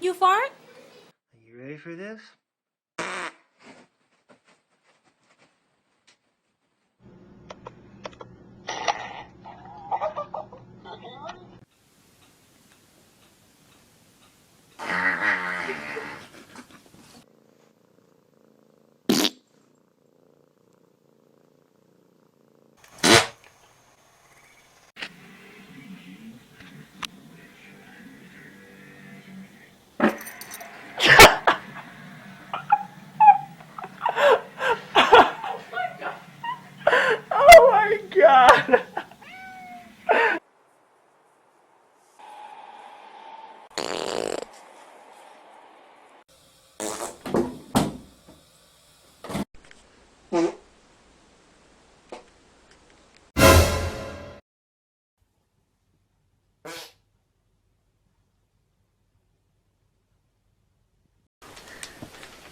You fart? Are you ready for this? Oh my god!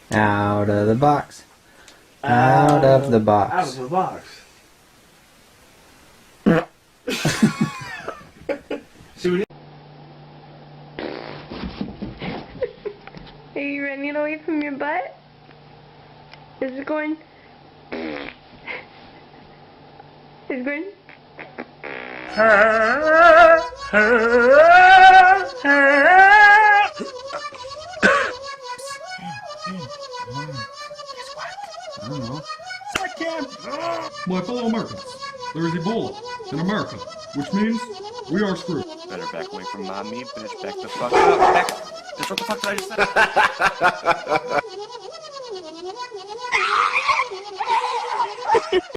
Out of the box. Out of the box. Out of the box. See what Are you running away from your butt? Is it going? Is it going? I don't know. My fellow Americans, there is Ebola in America, which means we are screwed. Better back away from mommy, bitch. Back the fuck up. Back. Bitch, what the fuck did I just say?